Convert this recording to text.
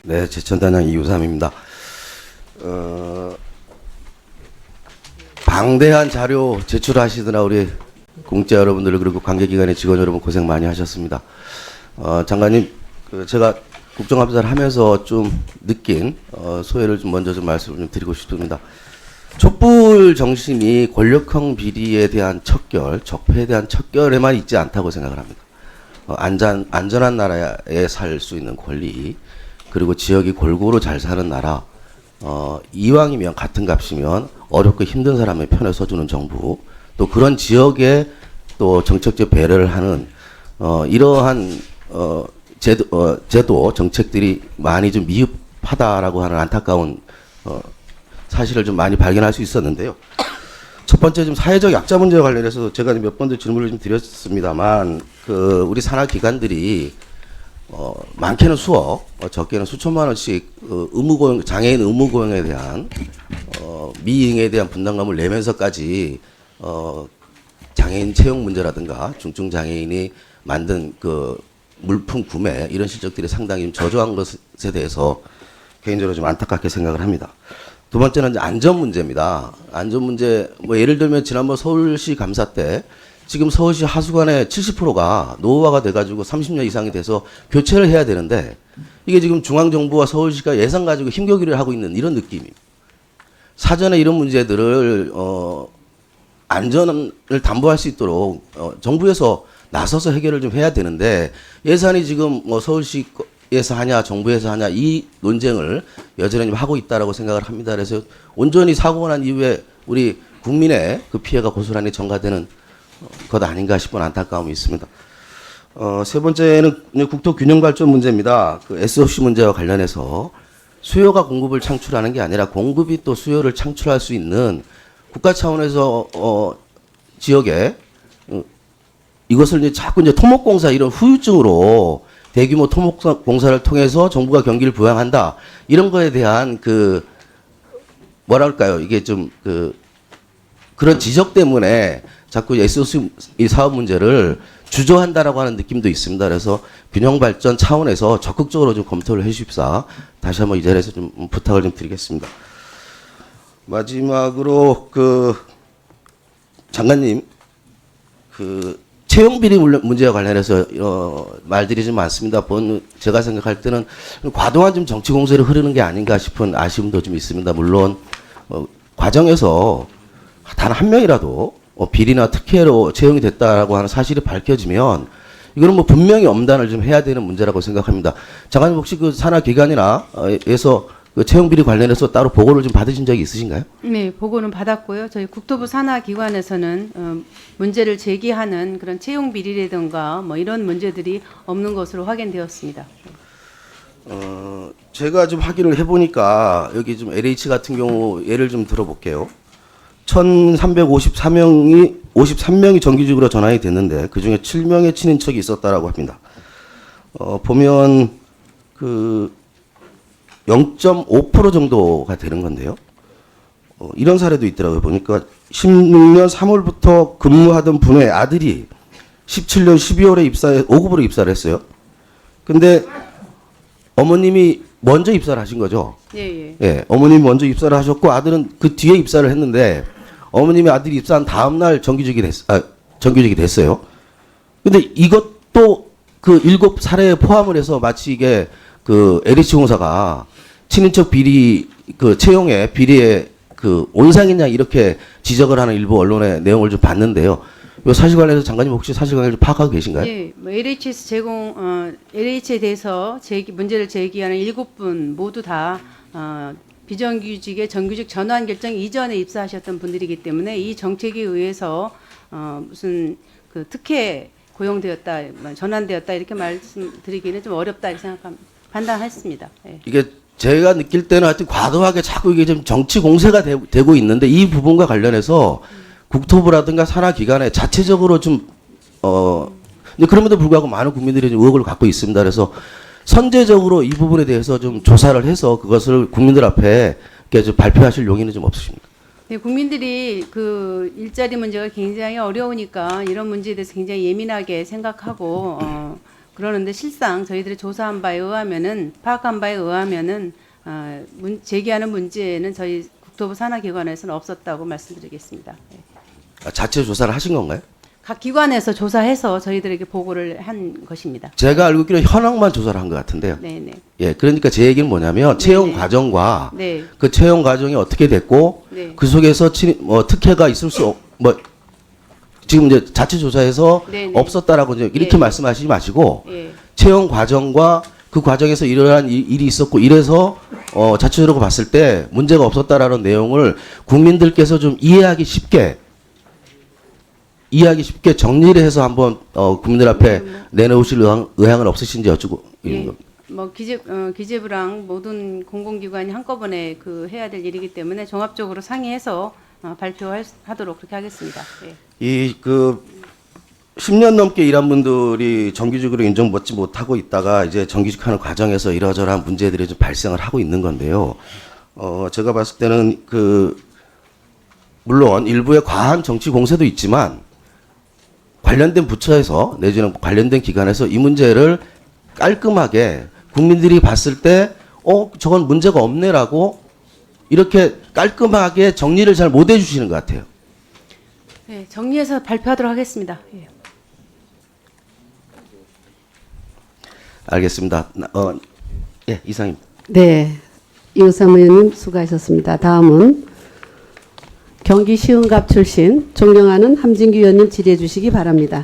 네, 제천단장 이우삼입니다. 방대한 자료 제출하시느라 우리 공자 여러분들 그리고 관계기관의 직원 여러분 고생 많이 하셨습니다. 장관님, 제가 국정감사를 하면서 좀 느낀 소회를 좀 먼저 좀 말씀을 좀 드리고 싶습니다. 촛불 정신이 권력형 비리에 대한 척결, 적폐에 대한 척결에만 있지 않다고 생각을 합니다. 안전한 나라에 살 수 있는 권리, 그리고 지역이 골고루 잘 사는 나라, 이왕이면 같은 값이면 어렵고 힘든 사람의 편에 서주는 정부, 또 그런 지역에 또 정책적 배려를 하는 이러한 제도 정책들이 많이 좀 미흡하다라고 하는 안타까운 사실을 좀 많이 발견할 수 있었는데요. 첫 번째 좀 사회적 약자 문제와 관련해서 제가 몇 번도 질문을 좀 드렸습니다만, 우리 산하 기관들이 많게는 수억, 적게는 수천만 원씩 장애인 의무 고용에 대한 미잉에 대한 분담금을 내면서까지 장애인 채용 문제라든가 중증 장애인이 만든 물품 구매 이런 실적들이 상당히 좀 저조한 것에 대해서 개인적으로 좀 안타깝게 생각을 합니다. 두 번째는 이제 안전 문제입니다. 안전 문제, 예를 들면 지난번 서울시 감사 때 지금 서울시 하수관의 70%가 노후화가 돼가지고 30년 이상이 돼서 교체를 해야 되는데, 이게 지금 중앙정부와 서울시가 예산 가지고 힘겨루기를 하고 있는 이런 느낌입니다. 사전에 이런 문제들을 안전을 담보할 수 있도록 정부에서 나서서 해결을 좀 해야 되는데, 예산이 지금 서울시에서 하냐 정부에서 하냐 이 논쟁을 여전히 좀 하고 있다라고 생각을 합니다. 그래서 온전히 사고가 난 이후에 우리 국민의 그 피해가 고스란히 전가되는 것 아닌가 싶은 안타까움이 있습니다. 세 번째는 국토균형 발전 문제입니다. SOC 문제와 관련해서 수요가 공급을 창출하는 게 아니라 공급이 또 수요를 창출할 수 있는 국가 차원에서 지역에 이것을 자꾸 토목공사 이런 후유증으로 대규모 토목공사를 통해서 정부가 경기를 부양한다 이런 거에 대한 뭐랄까요, 이게 좀 그런 지적 때문에 자꾸 SOC 이 사업 문제를 주저한다라고 하는 느낌도 있습니다. 그래서 균형 발전 차원에서 적극적으로 좀 검토를 해주십사 다시 한번 이 자리에서 좀 부탁을 좀 드리겠습니다. 마지막으로 장관님 채용 비리 문제와 관련해서 말들이 좀 많습니다. 제가 생각할 때는 과도한 좀 정치 공세를 흐르는 게 아닌가 싶은 아쉬움도 좀 있습니다. 물론 과정에서 단 한 명이라도 비리나 특혜로 채용이 됐다라고 하는 사실이 밝혀지면 이거는 분명히 엄단을 좀 해야 되는 문제라고 생각합니다. 장관님 혹시 산하 기관이나에서 채용 비리 관련해서 따로 보고를 좀 받으신 적이 있으신가요? 네, 보고는 받았고요. 저희 국토부 산하기관에서는 문제를 제기하는 그런 채용 비리라든가 이런 문제들이 없는 것으로 확인되었습니다. 제가 좀 확인을 해보니까 여기 좀 LH 같은 경우 예를 좀 들어볼게요. 1,353명이 정규직으로 전환이 됐는데 그중에 7명의 친인척이 있었다라고 합니다. 보면 0.5% 정도가 되는 건데요. 이런 사례도 있더라고요. 보니까 16년 3월부터 근무하던 분의 아들이 17년 12월에 5급으로 입사를 했어요. 근데 어머님이 먼저 입사를 하신 거죠. 예. 예, 어머님이 먼저 입사를 하셨고 아들은 그 뒤에 입사를 했는데 어머님이 아들이 입사한 다음 날 정규직이 됐어요. 근데 이것도 7사례에 포함을 해서 마치 이게 LH공사가 친인척 비리 채용의 비리의 온상이냐 이렇게 지적을 하는 일부 언론의 내용을 좀 봤는데요. 이 사실관계에서 장관님 혹시 사실관계를 좀 파악하고 계신가요? 예, LH에 대해서 문제를 제기하는 7분 모두 다 비정규직의 정규직 전환 결정 이전에 입사하셨던 분들이기 때문에 이 정책에 의해서 무슨 특혜 고용되었다, 전환되었다 이렇게 말씀드리기는 좀 어렵다 이렇게 판단했습니다. 예. 이게 제가 느낄 때는 하여튼 과도하게 자꾸 이게 좀 정치 공세가 되고 있는데 이 부분과 관련해서 국토부라든가 산하기관에 자체적으로 근데 그럼에도 불구하고 많은 국민들이 좀 의혹을 갖고 있습니다. 그래서 선제적으로 이 부분에 대해서 좀 조사를 해서 그것을 국민들 앞에 이렇게 좀 발표하실 용의는 좀 없으십니까? 네, 국민들이 일자리 문제가 굉장히 어려우니까 이런 문제에 대해서 굉장히 예민하게 생각하고 그러는데 실상 저희들이 조사한 바에 의하면은 파악한 바에 의하면은 제기하는 문제는 저희 국토부 산하기관에서는 없었다고 말씀드리겠습니다. 네. 자체 조사를 하신 건가요? 각 기관에서 조사해서 저희들에게 보고를 한 것입니다. 제가 알고 있기로 현황만 조사를 한 것 같은데요. 네네. 예, 그러니까 제 얘기는 뭐냐면 채용 네네. 과정과 네. 그 채용 과정이 어떻게 됐고 네. 그 속에서 특혜가 있을 수 지금 이제 자체 조사해서 네네. 없었다라고 이제 이렇게 예. 말씀하시지 마시고 예. 채용 과정과 그 과정에서 이러한 일이 있었고 이래서 자체적으로 봤을 때 문제가 없었다라는 내용을 국민들께서 좀 이해하기 쉽게 정리를 해서 한번 국민들 앞에 내놓으실 의향은 없으신지 여쭈고 있는 예. 겁니다. 뭐 기재부랑 모든 공공기관이 한꺼번에 해야 될 일이기 때문에 종합적으로 상의해서 발표하도록 그렇게 하겠습니다. 예. 이 10년 넘게 일한 분들이 정규직으로 인정받지 못하고 있다가 이제 정규직하는 과정에서 이러저러한 문제들이 좀 발생을 하고 있는 건데요. 제가 봤을 때는 물론 일부의 과한 정치 공세도 있지만 관련된 부처에서 내지는 관련된 기관에서 이 문제를 깔끔하게 국민들이 봤을 때 저건 문제가 없네라고 이렇게 깔끔하게 정리를 잘 못 해주시는 것 같아요. 네, 정리해서 발표하도록 하겠습니다. 예. 알겠습니다. 예, 이상입니다. 네, 이우삼 의원님 수고하셨습니다. 다음은 경기 시흥갑 출신 존경하는 함진규 의원님 질의해 주시기 바랍니다.